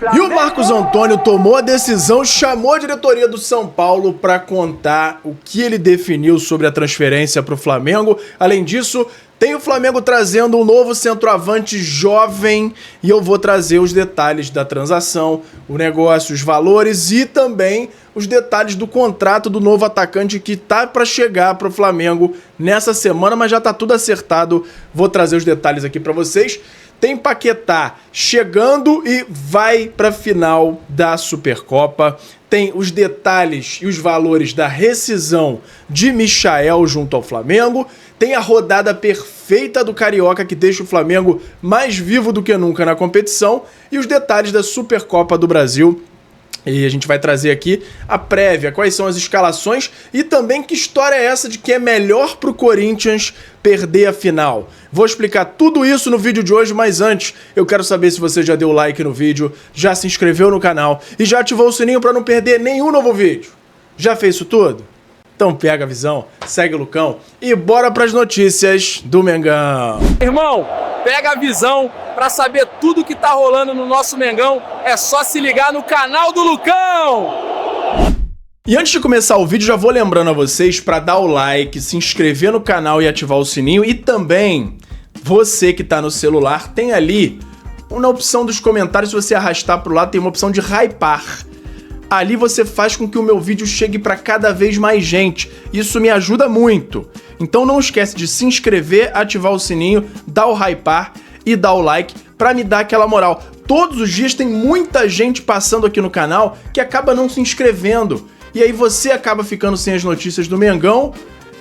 E o Marcos Antônio tomou a decisão, chamou a diretoria do São Paulo para contar o que ele definiu sobre a transferência para o Flamengo. Além disso, tem o Flamengo trazendo um novo centroavante jovem e eu vou trazer os detalhes da transação, o negócio, os valores e também os detalhes do contrato do novo atacante que tá para chegar para o Flamengo nessa semana, mas já tá tudo acertado. Vou trazer os detalhes aqui para vocês. Tem Paquetá chegando e vai para a final da Supercopa. Tem os detalhes e os valores da rescisão de Michael junto ao Flamengo. Tem a rodada perfeita do Carioca que deixa o Flamengo mais vivo do que nunca na competição. E os detalhes da Supercopa do Brasil. E a gente vai trazer aqui a prévia, quais são as escalações e também que história é essa de que é melhor pro Corinthians perder a final. Vou explicar tudo isso no vídeo de hoje, mas antes eu quero saber se você já deu like no vídeo, já se inscreveu no canal e já ativou o sininho para não perder nenhum novo vídeo. Já fez isso tudo? Então pega a visão, segue o Lucão e bora pras notícias do Mengão. Irmão, pega a visão para saber tudo que tá rolando no nosso Mengão. É só se ligar no canal do Lucão. E antes de começar o vídeo, já vou lembrando a vocês para dar o like, se inscrever no canal e ativar o sininho. E também, você que tá no celular, tem ali, na opção dos comentários, se você arrastar pro lado, tem uma opção de hypar. Ali você faz com que o meu vídeo chegue para cada vez mais gente. Isso me ajuda muito. Então não esquece de se inscrever, ativar o sininho, dar o hypar e dar o like para me dar aquela moral. Todos os dias tem muita gente passando aqui no canal que acaba não se inscrevendo. E aí você acaba ficando sem as notícias do Mengão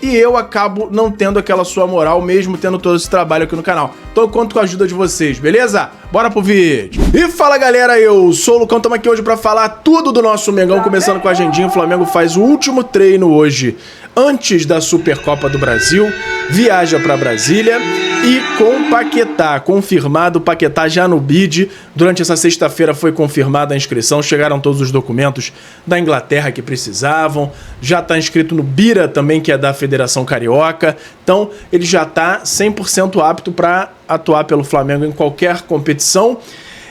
e eu acabo não tendo aquela sua moral, mesmo tendo todo esse trabalho aqui no canal. Então eu conto com a ajuda de vocês, beleza? Bora pro vídeo! E fala galera, eu sou o Lucão, estamos aqui hoje pra falar tudo do nosso Mengão, começando com a agendinha. O Flamengo faz o último treino hoje, antes da Supercopa do Brasil, viaja pra Brasília e com Paquetá, confirmado, Paquetá já no bid. Durante essa sexta-feira foi confirmada a inscrição, chegaram todos os documentos da Inglaterra que precisavam, já tá inscrito no Bira também, que é da Federação Carioca, então ele já tá 100% apto para atuar pelo Flamengo em qualquer competição.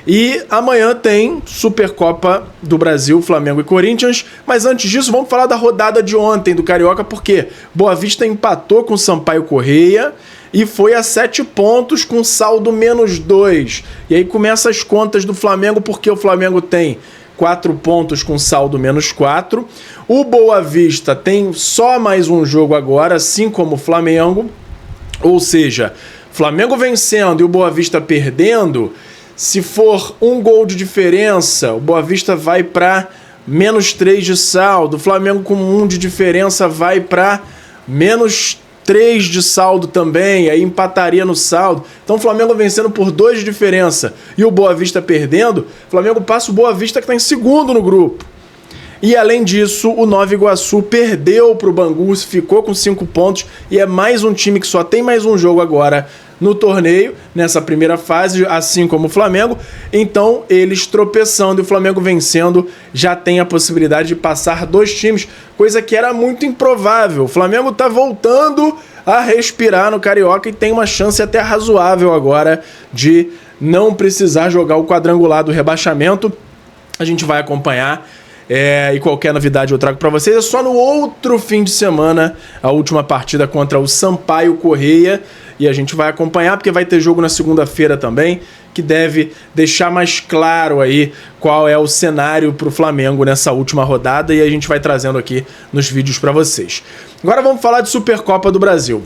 E amanhã tem Supercopa do Brasil, Flamengo e Corinthians. Mas antes disso, vamos falar da rodada de ontem do Carioca, porque Boa Vista empatou com o Sampaio Corrêa e foi a 7 pontos com saldo -2. E aí começa as contas do Flamengo, porque o Flamengo tem 4 pontos com saldo -4. O Boa Vista tem só mais um jogo agora, assim como o Flamengo. Ou seja, Flamengo vencendo e o Boa Vista perdendo, se for um gol de diferença, o Boa Vista vai para -3 de saldo. O Flamengo com 1 de diferença vai para -3 de saldo também, aí empataria no saldo. Então o Flamengo vencendo por 2 de diferença e o Boa Vista perdendo, o Flamengo passa o Boa Vista que está em segundo no grupo. E além disso, o Nova Iguaçu perdeu para o Bangu, ficou com 5 pontos e é mais um time que só tem mais um jogo agora no torneio, nessa primeira fase, assim como o Flamengo. Então eles tropeçando e o Flamengo vencendo já tem a possibilidade de passar 2 times, coisa que era muito improvável. O Flamengo tá voltando a respirar no Carioca e tem uma chance até razoável agora de não precisar jogar o quadrangular do rebaixamento. A gente vai acompanhar. E qualquer novidade eu trago para vocês. É só no outro fim de semana a última partida contra o Sampaio Corrêa e a gente vai acompanhar porque vai ter jogo na segunda-feira também, que deve deixar mais claro aí qual é o cenário para o Flamengo nessa última rodada e a gente vai trazendo aqui nos vídeos para vocês. Agora vamos falar de Supercopa do Brasil.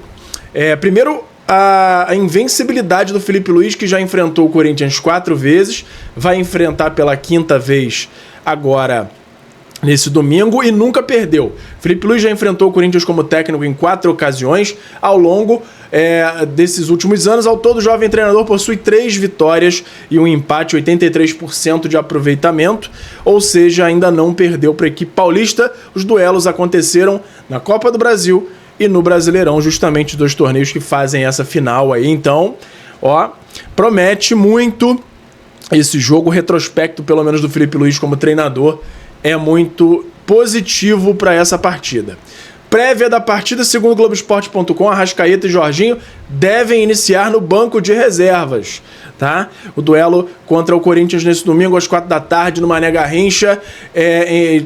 Primeiro, a invencibilidade do Felipe Luiz, que já enfrentou o Corinthians 4 vezes, vai enfrentar pela 5ª vez agora nesse domingo e nunca perdeu. Felipe Luiz já enfrentou o Corinthians como técnico em 4 ocasiões ao longo desses últimos anos. Ao todo, o jovem treinador possui 3 vitórias e um empate, 83% de aproveitamento, ou seja, ainda não perdeu para a equipe paulista. Os duelos aconteceram na Copa do Brasil e no Brasileirão, justamente 2 torneios que fazem essa final aí. Então, promete muito esse jogo. O retrospecto, pelo menos do Felipe Luiz como treinador, é muito positivo para essa partida. Prévia da partida, segundo o Globoesporte.com, Arrascaeta e Jorginho devem iniciar no banco de reservas. tá? O duelo contra o Corinthians nesse domingo às 4 da tarde no Mané Garrincha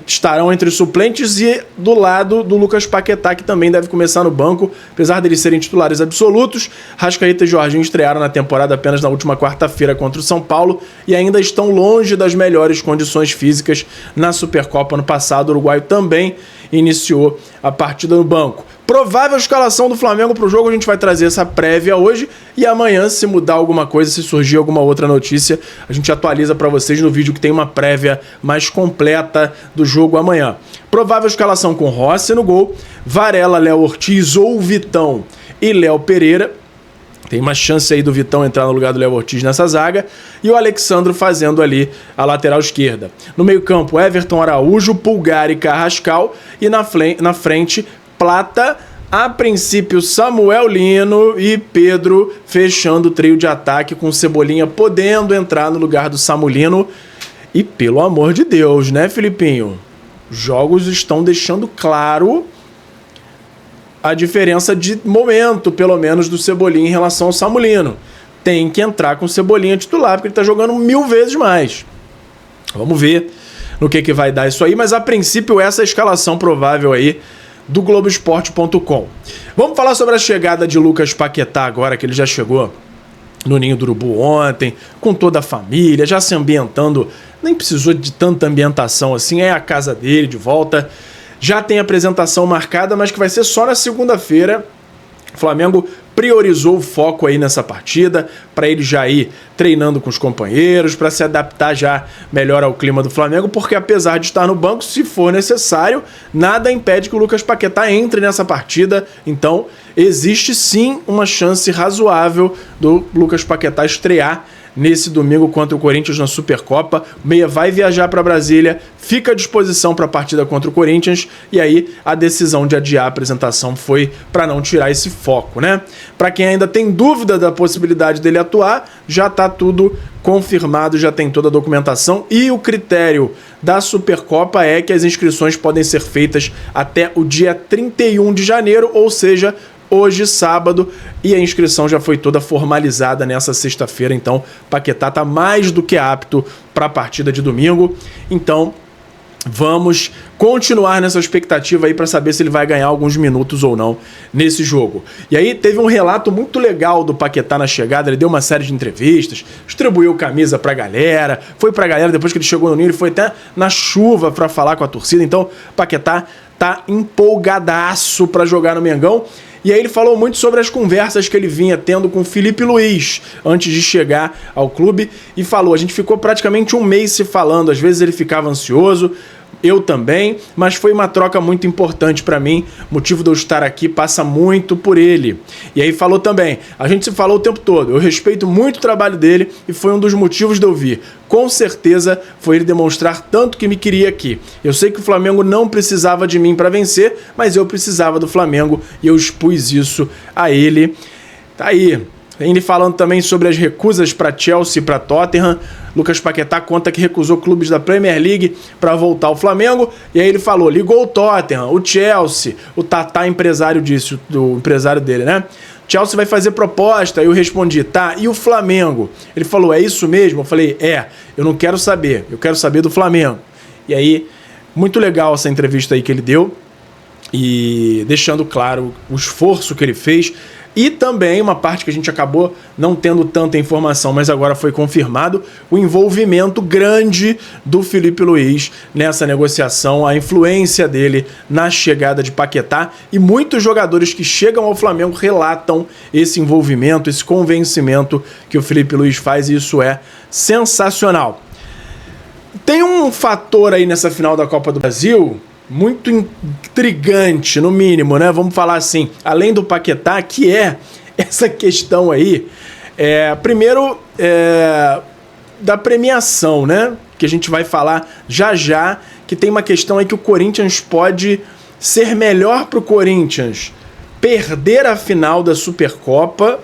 estarão entre os suplentes e do lado do Lucas Paquetá, que também deve começar no banco, apesar deles serem titulares absolutos. Rascaeta e Jorginho estrearam na temporada apenas na última quarta-feira contra o São Paulo e ainda estão longe das melhores condições físicas na Supercopa. No passado, o uruguaio também iniciou a partida no banco. Provável escalação do Flamengo para o jogo, a gente vai trazer essa prévia hoje e amanhã, se mudar alguma coisa, se surgir alguma outra notícia, a gente atualiza para vocês no vídeo que tem uma prévia mais completa do jogo amanhã. Provável escalação com Rossi no gol, Varela, Léo Ortiz ou Vitão e Léo Pereira. Tem uma chance aí do Vitão entrar no lugar do Léo Ortiz nessa zaga. E o Alexandro fazendo ali a lateral esquerda. No meio-campo, Everton, Araújo, Pulgar e Carrascal. E na frente, Plata, a princípio Samuel Lino e Pedro fechando o trio de ataque, com Cebolinha podendo entrar no lugar do Samulino. E pelo amor de Deus, né, Filipinho? Jogos estão deixando claro a diferença de momento, pelo menos, do Cebolinha em relação ao Samulino. Tem que entrar com o Cebolinha titular, porque ele tá jogando 1000 vezes mais. Vamos ver no que vai dar isso aí, mas a princípio essa é a escalação provável aí do Globoesporte.com. Vamos falar sobre a chegada de Lucas Paquetá agora, que ele já chegou no Ninho do Urubu ontem, com toda a família, já se ambientando, nem precisou de tanta ambientação assim, é a casa dele de volta. Já tem apresentação marcada, mas que vai ser só na segunda-feira. O Flamengo priorizou o foco aí nessa partida, para ele já ir treinando com os companheiros, para se adaptar já melhor ao clima do Flamengo, porque apesar de estar no banco, se for necessário, nada impede que o Lucas Paquetá entre nessa partida. Então, existe sim uma chance razoável do Lucas Paquetá estrear nesse domingo contra o Corinthians na Supercopa. O Meia vai viajar para Brasília, fica à disposição para a partida contra o Corinthians, e aí a decisão de adiar a apresentação foi para não tirar esse foco, né? Para quem ainda tem dúvida da possibilidade dele atuar, já está tudo confirmado, já tem toda a documentação, e o critério da Supercopa é que as inscrições podem ser feitas até o dia 31 de janeiro, ou seja, hoje, sábado, e a inscrição já foi toda formalizada nessa sexta-feira. Então, Paquetá está mais do que apto para a partida de domingo. Então, vamos continuar nessa expectativa aí para saber se ele vai ganhar alguns minutos ou não nesse jogo. E aí teve um relato muito legal do Paquetá na chegada. Ele deu uma série de entrevistas, distribuiu camisa pra galera, foi pra galera depois que ele chegou no Ninho, ele foi até na chuva para falar com a torcida. Então, Paquetá tá empolgadaço para jogar no Mengão. E aí ele falou muito sobre as conversas que ele vinha tendo com o Felipe Luiz antes de chegar ao clube, e falou, a gente ficou praticamente um mês se falando, às vezes ele ficava ansioso, eu também, mas foi uma troca muito importante para mim, o motivo de eu estar aqui passa muito por ele. E aí falou também, a gente se falou o tempo todo, eu respeito muito o trabalho dele e foi um dos motivos de eu vir. Com certeza foi ele demonstrar tanto que me queria aqui. Eu sei que o Flamengo não precisava de mim para vencer, mas eu precisava do Flamengo e eu expus isso a ele. Tá aí. Ele falando também sobre as recusas para Chelsea e para Tottenham. Lucas Paquetá conta que recusou clubes da Premier League para voltar ao Flamengo. E aí ele falou, ligou o Tottenham, o Chelsea, o Tatá, empresário disso, do empresário dele, né? Chelsea vai fazer proposta. Aí eu respondi, tá, e o Flamengo? Ele falou, é isso mesmo? Eu falei, eu não quero saber, eu quero saber do Flamengo. E aí, muito legal essa entrevista aí que ele deu, e deixando claro o esforço que ele fez. E também uma parte que a gente acabou não tendo tanta informação, mas agora foi confirmado, o envolvimento grande do Felipe Luiz nessa negociação, a influência dele na chegada de Paquetá, e muitos jogadores que chegam ao Flamengo relatam esse envolvimento, esse convencimento que o Felipe Luiz faz, e isso é sensacional. Tem um fator aí nessa final da Copa do Brasil muito intrigante, no mínimo, né? Vamos falar assim, além do Paquetá, que é essa questão aí, primeiro, da premiação, né? Que a gente vai falar já já, que tem uma questão aí que o Corinthians pode ser melhor pro Corinthians perder a final da Supercopa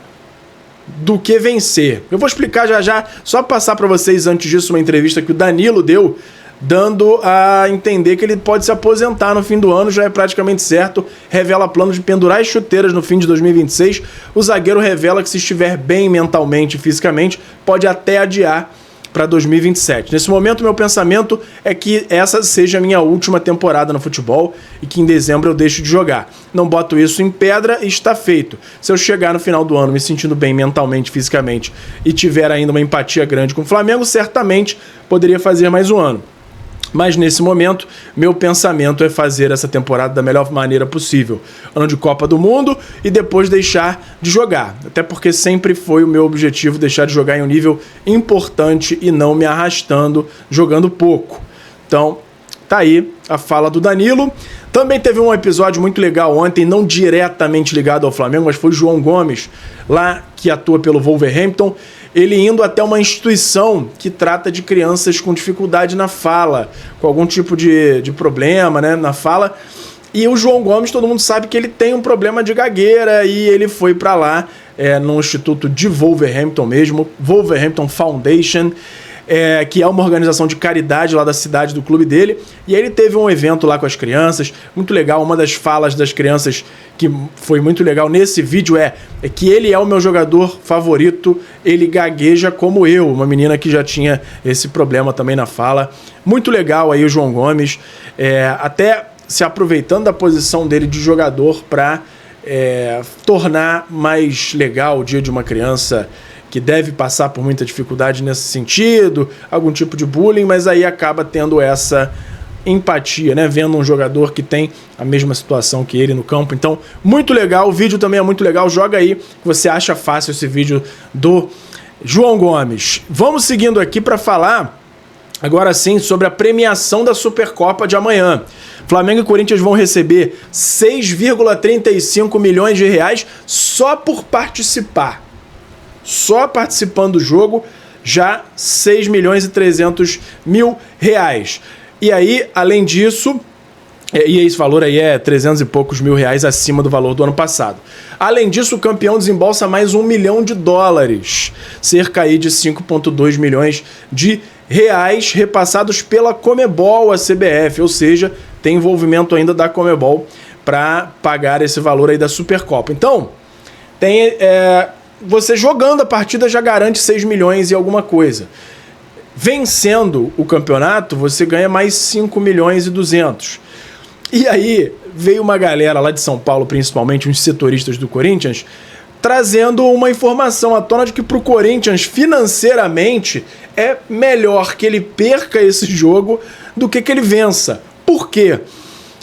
do que vencer. Eu vou explicar já já, só passar para vocês antes disso uma entrevista que o Danilo deu dando a entender que ele pode se aposentar no fim do ano, já é praticamente certo. Revela plano de pendurar as chuteiras no fim de 2026. O zagueiro revela que, se estiver bem mentalmente e fisicamente, pode até adiar para 2027. Nesse momento, meu pensamento é que essa seja a minha última temporada no futebol e que em dezembro eu deixo de jogar. Não boto isso em pedra e está feito. Se eu chegar no final do ano me sentindo bem mentalmente, fisicamente e tiver ainda uma empatia grande com o Flamengo, certamente poderia fazer mais um ano. Mas nesse momento, meu pensamento é fazer essa temporada da melhor maneira possível. Ano de Copa do Mundo e depois deixar de jogar. Até porque sempre foi o meu objetivo deixar de jogar em um nível importante e não me arrastando jogando pouco. Então, tá aí a fala do Danilo. Também teve um episódio muito legal ontem, não diretamente ligado ao Flamengo, mas foi o João Gomes, lá que atua pelo Wolverhampton, ele indo até uma instituição que trata de crianças com dificuldade na fala, com algum tipo de problema, né, na fala. E o João Gomes, todo mundo sabe que ele tem um problema de gagueira e ele foi para lá, no instituto de Wolverhampton mesmo, Wolverhampton Foundation, que é uma organização de caridade lá da cidade, do clube dele, e aí ele teve um evento lá com as crianças, muito legal. Uma das falas das crianças que foi muito legal nesse vídeo é que ele é o meu jogador favorito, ele gagueja como eu, uma menina que já tinha esse problema também na fala. Muito legal aí o João Gomes, até se aproveitando da posição dele de jogador para tornar mais legal o dia de uma criança que deve passar por muita dificuldade nesse sentido, algum tipo de bullying, mas aí acaba tendo essa empatia, né? Vendo um jogador que tem a mesma situação que ele no campo. Então, muito legal, o vídeo também é muito legal. Joga aí, você acha fácil esse vídeo do João Gomes. Vamos seguindo aqui para falar agora sim sobre a premiação da Supercopa de amanhã. Flamengo e Corinthians vão receber 6,35 milhões de reais só por participar. Só participando do jogo, já 6 milhões e 300 mil reais. E aí, além disso, e esse valor aí é 300 e poucos mil reais acima do valor do ano passado. Além disso, o campeão desembolsa mais $1 milhão, cerca aí de 5,2 milhões de reais repassados pela Conmebol, a CBF, ou seja, tem envolvimento ainda da Conmebol para pagar esse valor aí da Supercopa. Então, tem... você jogando a partida já garante 6 milhões e alguma coisa. Vencendo o campeonato, você ganha mais 5 milhões e 200. E aí veio uma galera lá de São Paulo, principalmente uns setoristas do Corinthians, trazendo uma informação à tona de que para o Corinthians, financeiramente, é melhor que ele perca esse jogo do que ele vença. Por quê?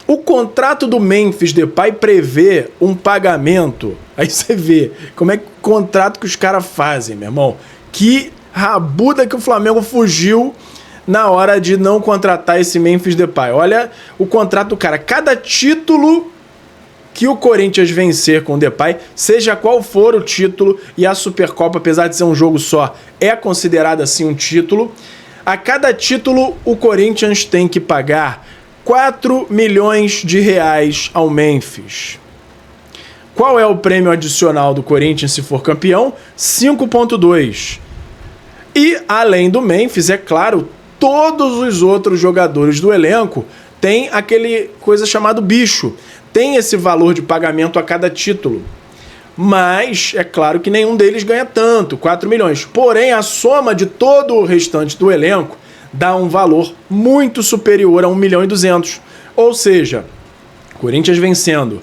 O contrato do Memphis Depay prevê um pagamento. Aí você vê como é que o contrato que os caras fazem, meu irmão. Que rabuda que o Flamengo fugiu na hora de não contratar esse Memphis Depay. Olha o contrato do cara. Cada título que o Corinthians vencer com o Depay, seja qual for o título, e a Supercopa, apesar de ser um jogo só, é considerada assim um título. A cada título, o Corinthians tem que pagar 4 milhões de reais ao Memphis. Qual é o prêmio adicional do Corinthians se for campeão? 5,2. E, além do Memphis, é claro, todos os outros jogadores do elenco têm aquele coisa chamado bicho. Tem esse valor de pagamento a cada título. Mas, é claro que nenhum deles ganha tanto, 4 milhões. Porém, a soma de todo o restante do elenco dá um valor muito superior a 1 milhão e 200. Ou seja, Corinthians vencendo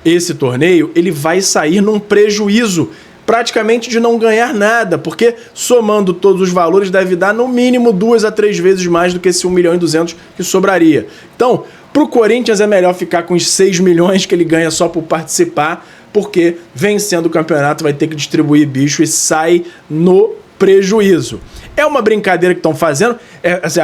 esse torneio, ele vai sair num prejuízo praticamente de não ganhar nada, porque somando todos os valores deve dar no mínimo 2 a 3 vezes mais do que esse 1 milhão e 200 que sobraria. Então, para o Corinthians é melhor ficar com os 6 milhões que ele ganha só por participar, porque vencendo o campeonato vai ter que distribuir bicho e sai no prejuízo. É uma brincadeira que estão fazendo,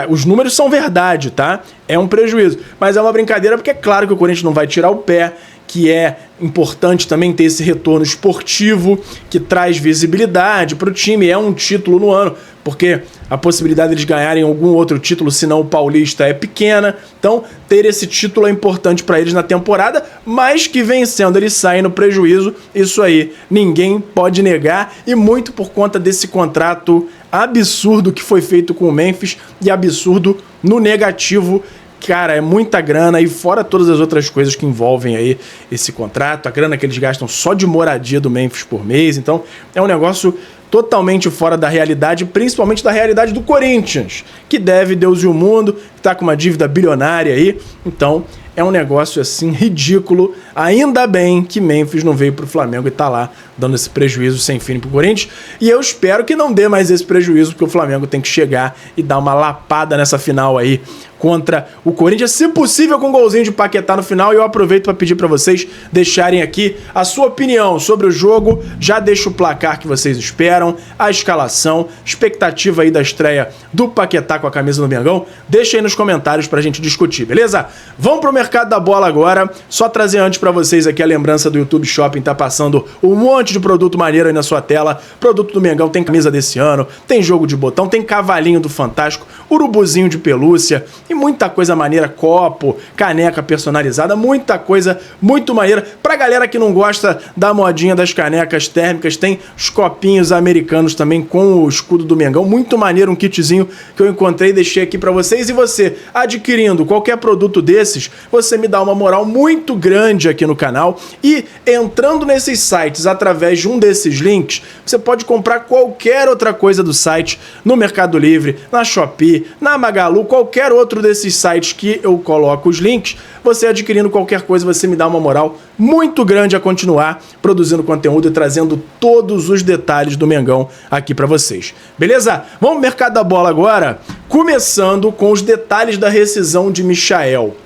os números são verdade, tá? É um prejuízo, mas é uma brincadeira porque é claro que o Corinthians não vai tirar o pé, que é importante também ter esse retorno esportivo que traz visibilidade para o time, é um título no ano, porque a possibilidade de eles ganharem algum outro título, senão o Paulista, é pequena. Então, ter esse título é importante para eles na temporada, mas que vencendo eles saem no prejuízo, isso aí ninguém pode negar, e muito por conta desse contrato absurdo que foi feito com o Memphis e absurdo no negativo. Cara, é muita grana e fora todas as outras coisas que envolvem aí esse contrato, a grana que eles gastam só de moradia do Memphis por mês. Então, é um negócio totalmente fora da realidade, principalmente da realidade do Corinthians, que deve Deus e o mundo, que tá com uma dívida bilionária aí. Então, é um negócio assim ridículo. Ainda bem que Memphis não veio pro Flamengo e tá lá dando esse prejuízo sem fim pro Corinthians. E eu espero que não dê mais esse prejuízo, porque o Flamengo tem que chegar e dar uma lapada nessa final aí contra o Corinthians, se possível com um golzinho de Paquetá no final. E eu aproveito para pedir para vocês deixarem aqui a sua opinião sobre o jogo. Já deixo o placar que vocês esperam, a escalação, expectativa aí da estreia do Paquetá com a camisa do Mengão. Deixa aí nos comentários pra gente discutir, beleza? Vamos pro mercado da bola agora. Só trazer antes pra vocês aqui a lembrança do YouTube Shopping, tá passando um monte de produto maneiro aí na sua tela. Produto do Mengão, tem camisa desse ano, tem jogo de botão, tem cavalinho do Fantástico, urubuzinho de pelúcia e muita coisa maneira, copo, caneca personalizada, muita coisa muito maneira. Pra galera que não gosta da modinha das canecas térmicas, tem os copinhos americanos também com o escudo do Mengão, muito maneiro, um kitzinho que eu encontrei e deixei aqui pra vocês. E você, adquirindo qualquer produto desses, você me dá uma moral muito grande aqui no canal. E entrando nesses sites através de um desses links, você pode comprar qualquer outra coisa do site no Mercado Livre, na Shopee, na Magalu, qualquer outro desses sites que eu coloco os links. Você adquirindo qualquer coisa, você me dá uma moral muito grande a continuar produzindo conteúdo e trazendo todos os detalhes do Mengão aqui pra vocês. Beleza? Vamos pro mercado da bola agora, começando com os detalhes da rescisão de Michael.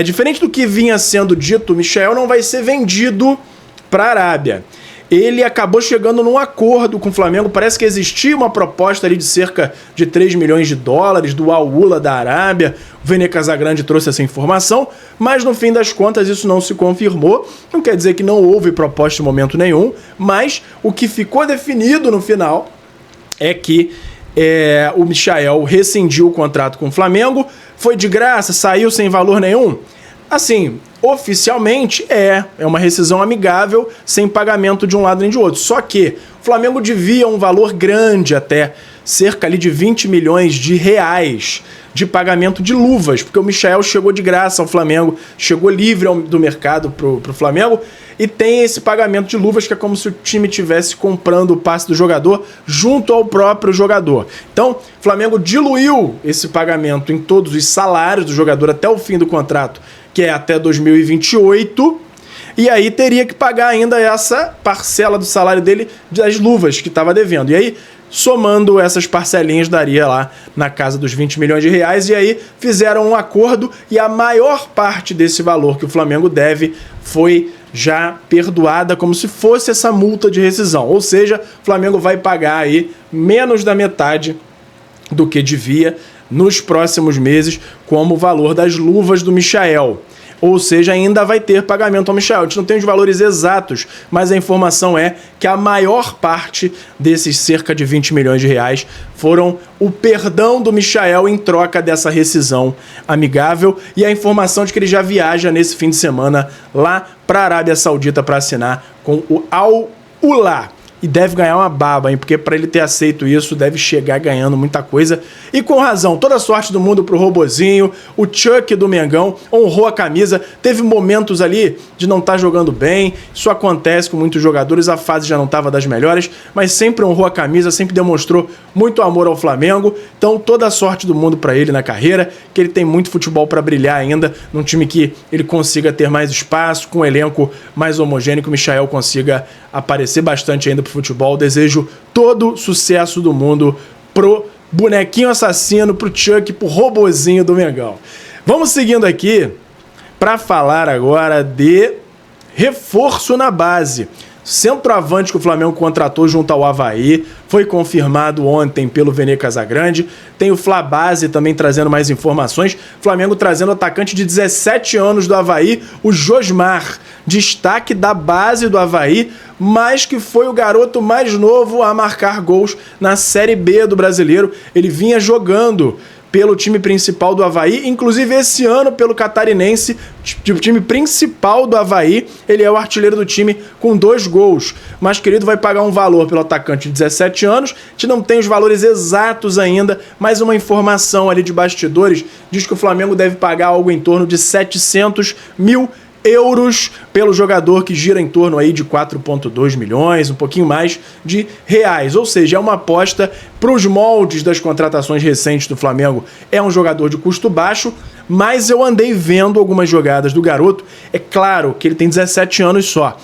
Diferente do que vinha sendo dito, Michael não vai ser vendido para a Arábia. Ele acabou chegando num acordo com o Flamengo. Parece que existia uma proposta ali de cerca de 3 milhões de dólares do Al Ula da Arábia. O Vene Casagrande trouxe essa informação, mas no fim das contas isso não se confirmou. Não quer dizer que não houve proposta em momento nenhum, mas o que ficou definido no final é que o Michael rescindiu o contrato com o Flamengo. Foi de graça, saiu sem valor nenhum. Assim, oficialmente é uma rescisão amigável, sem pagamento de um lado nem de outro. Só que o Flamengo devia um valor grande, até cerca ali de 20 milhões de reais de pagamento de luvas, porque o Michael chegou de graça ao Flamengo, chegou livre do mercado pro Flamengo, e tem esse pagamento de luvas que é como se o time estivesse comprando o passe do jogador junto ao próprio jogador. Então, o Flamengo diluiu esse pagamento em todos os salários do jogador até o fim do contrato, que é até 2028, e aí teria que pagar ainda essa parcela do salário dele das luvas que estava devendo. E aí, somando essas parcelinhas, daria lá na casa dos 20 milhões de reais, e aí fizeram um acordo, e a maior parte desse valor que o Flamengo deve foi já perdoada, como se fosse essa multa de rescisão. Ou seja, o Flamengo vai pagar aí menos da metade do que devia nos próximos meses como o valor das luvas do Michael. Ou seja, ainda vai ter pagamento ao Michael. A gente não tem os valores exatos, mas a informação é que a maior parte desses cerca de 20 milhões de reais foram o perdão do Michael em troca dessa rescisão amigável, e a informação de que ele já viaja nesse fim de semana lá para a Arábia Saudita para assinar com o Al Ula. E deve ganhar uma baba, hein? Porque para ele ter aceito isso, deve chegar ganhando muita coisa. E com razão, toda a sorte do mundo pro Robozinho. O Chuck do Mengão honrou a camisa. Teve momentos ali de não estar jogando bem. Isso acontece com muitos jogadores. A fase já não estava das melhores, mas sempre honrou a camisa, sempre demonstrou muito amor ao Flamengo. Então toda a sorte do mundo para ele na carreira, que ele tem muito futebol para brilhar ainda, num time que ele consiga ter mais espaço, com um elenco mais homogêneo, que o Michael consiga aparecer bastante ainda pro futebol. Desejo todo sucesso do mundo pro bonequinho assassino, pro Chuck, pro Robozinho do Mengão. Vamos seguindo aqui para falar agora de reforço na base. Centroavante que o Flamengo contratou junto ao Avaí, foi confirmado ontem pelo Vene Casagrande. Tem o Flabase também trazendo mais informações. Flamengo trazendo atacante de 17 anos do Avaí, o Josmar, destaque da base do Avaí, mas que foi o garoto mais novo a marcar gols na Série B do Brasileiro. Ele vinha jogando pelo time principal do Avaí, inclusive esse ano pelo Catarinense, o time principal do Avaí, ele é o artilheiro do time com 2 gols. Mas, querido, vai pagar um valor pelo atacante de 17 anos, a gente não tem os valores exatos ainda, mas uma informação ali de bastidores diz que o Flamengo deve pagar algo em torno de 700 mil euros pelo jogador, que gira em torno aí de 4,2 milhões, um pouquinho mais de reais. Ou seja, é uma aposta para os moldes das contratações recentes do Flamengo. É um jogador de custo baixo, mas eu andei vendo algumas jogadas do garoto. É claro que ele tem 17 anos só,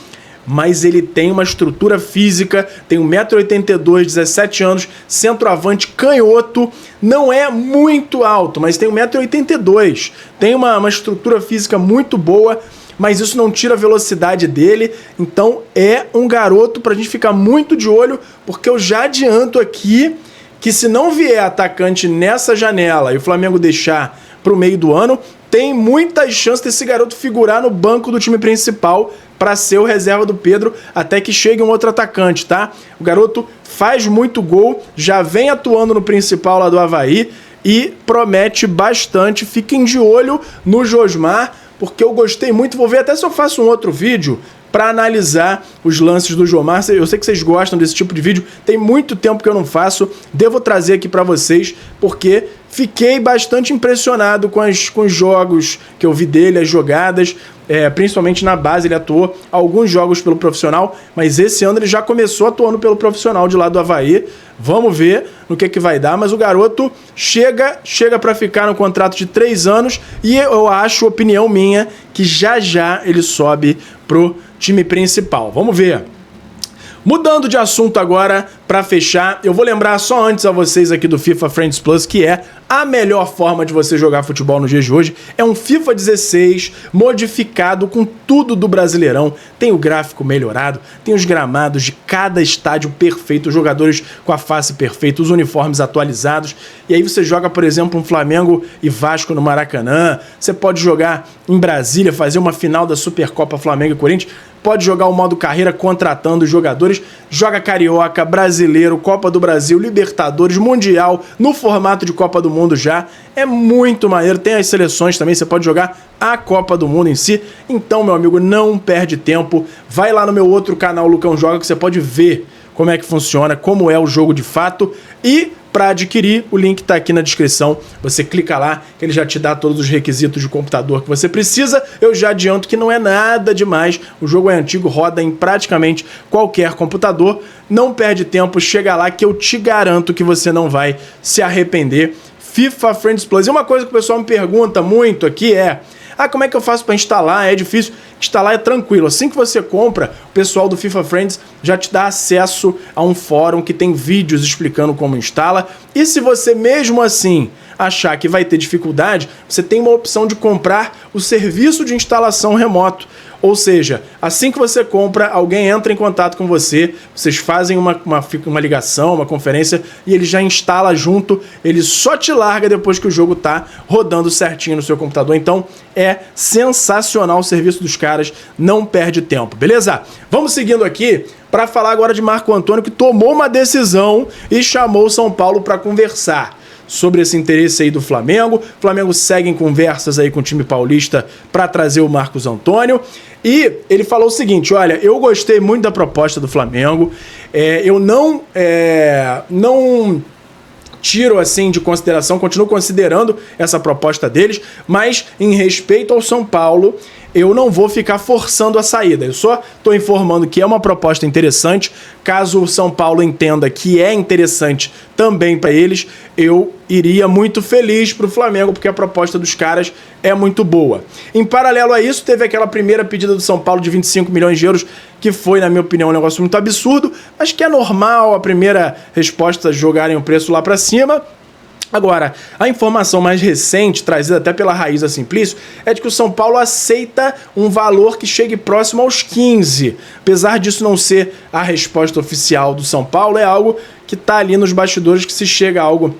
mas ele tem uma estrutura física, tem 1,82 m, 17 anos, centroavante canhoto, não é muito alto, mas tem 1,82 m, tem uma estrutura física muito boa, mas isso não tira a velocidade dele, então é um garoto pra gente ficar muito de olho, porque eu já adianto aqui que se não vier atacante nessa janela e o Flamengo deixar pro meio do ano, tem muitas chances desse garoto figurar no banco do time principal para ser o reserva do Pedro até que chegue um outro atacante, tá? O garoto faz muito gol, já vem atuando no principal lá do Avaí e promete bastante. Fiquem de olho no Josmar, porque eu gostei muito. Vou ver até se eu faço um outro vídeo para analisar os lances do Josmar. Eu sei que vocês gostam desse tipo de vídeo, tem muito tempo que eu não faço, devo trazer aqui para vocês, porque fiquei bastante impressionado com os jogos que eu vi dele, as jogadas, principalmente na base. Ele atuou alguns jogos pelo profissional, mas esse ano ele já começou atuando pelo profissional de lá do Avaí. Vamos ver no que vai dar, mas o garoto chega para ficar no contrato de 3 anos e eu acho, opinião minha, que já ele sobe pro time principal. Vamos ver. Mudando de assunto agora, para fechar, eu vou lembrar só antes a vocês aqui do FIFA Friends Plus, que é a melhor forma de você jogar futebol nos dias de hoje. É um FIFA 16 modificado com tudo do Brasileirão. Tem o gráfico melhorado, tem os gramados de cada estádio perfeito, os jogadores com a face perfeita, os uniformes atualizados. E aí você joga, por exemplo, um Flamengo e Vasco no Maracanã. Você pode jogar em Brasília, fazer uma final da Supercopa Flamengo e Corinthians. Pode jogar o modo carreira contratando os jogadores, joga Carioca, Brasileiro, Copa do Brasil, Libertadores, Mundial, no formato de Copa do Mundo já. É muito maneiro, tem as seleções também, você pode jogar a Copa do Mundo em si. Então, meu amigo, não perde tempo, vai lá no meu outro canal, Lucão Joga, que você pode ver como é que funciona, como é o jogo de fato. E para adquirir, o link está aqui na descrição. Você clica lá, que ele já te dá todos os requisitos de computador que você precisa. Eu já adianto que não é nada demais. O jogo é antigo, roda em praticamente qualquer computador. Não perde tempo, chega lá que eu te garanto que você não vai se arrepender. FIFA Friends Plus. E uma coisa que o pessoal me pergunta muito aqui é: como é que eu faço para instalar? É difícil. Instalar é tranquilo. Assim que você compra, o pessoal do FIFA Friends já te dá acesso a um fórum que tem vídeos explicando como instala. E se você mesmo assim achar que vai ter dificuldade, você tem uma opção de comprar o serviço de instalação remoto. Ou seja, assim que você compra, alguém entra em contato com você, vocês fazem uma ligação, uma conferência, e ele já instala junto, ele só te larga depois que o jogo tá rodando certinho no seu computador. Então é sensacional o serviço dos caras, não perde tempo, beleza? Vamos seguindo aqui para falar agora de Marco Antônio, que tomou uma decisão e chamou o São Paulo para conversar sobre esse interesse aí do Flamengo. O Flamengo segue em conversas aí com o time paulista para trazer o Marcos Antônio. E ele falou o seguinte: olha, eu gostei muito da proposta do Flamengo, eu não tiro assim de consideração, continuo considerando essa proposta deles, mas em respeito ao São Paulo, eu não vou ficar forçando a saída. Eu só estou informando que é uma proposta interessante. Caso o São Paulo entenda que é interessante também para eles, eu iria muito feliz para o Flamengo, porque a proposta dos caras é muito boa. Em paralelo a isso, teve aquela primeira pedida do São Paulo de 25 milhões de euros, que foi, na minha opinião, um negócio muito absurdo, mas que é normal a primeira resposta jogarem o preço lá para cima. Agora, a informação mais recente, trazida até pela Raiz da Simplício, é de que o São Paulo aceita um valor que chegue próximo aos 15. Apesar disso não ser a resposta oficial do São Paulo, é algo que está ali nos bastidores, que se chega a algo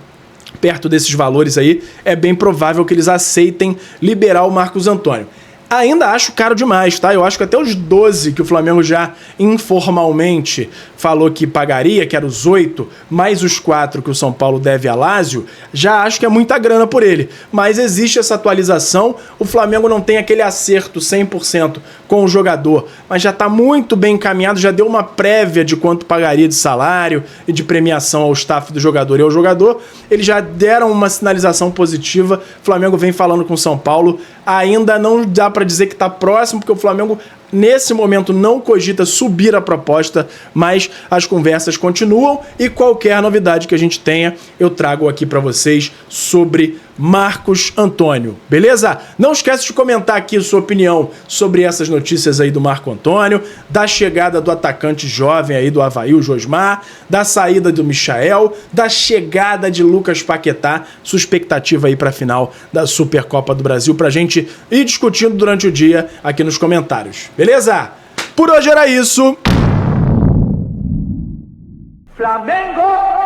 perto desses valores aí, é bem provável que eles aceitem liberar o Marcos Antônio. Ainda acho caro demais, tá? Eu acho que até os 12 que o Flamengo já informalmente falou que pagaria, que era os 8, mais os 4 que o São Paulo deve a Lazio, já acho que é muita grana por ele. Mas existe essa atualização, o Flamengo não tem aquele acerto 100% com o jogador, mas já está muito bem encaminhado, já deu uma prévia de quanto pagaria de salário e de premiação ao staff do jogador e ao jogador. Eles já deram uma sinalização positiva, o Flamengo vem falando com o São Paulo, ainda não dá para dizer que está próximo, porque o Flamengo nesse momento não cogita subir a proposta, mas as conversas continuam e qualquer novidade que a gente tenha, eu trago aqui para vocês sobre Marcos Antônio, beleza? Não esquece de comentar aqui a sua opinião sobre essas notícias aí do Marco Antônio, da chegada do atacante jovem aí do Avaí, o Josmar, da saída do Michael, da chegada de Lucas Paquetá, sua expectativa aí para a final da Supercopa do Brasil, pra gente ir discutindo durante o dia aqui nos comentários. Beleza? Por hoje era isso. Flamengo!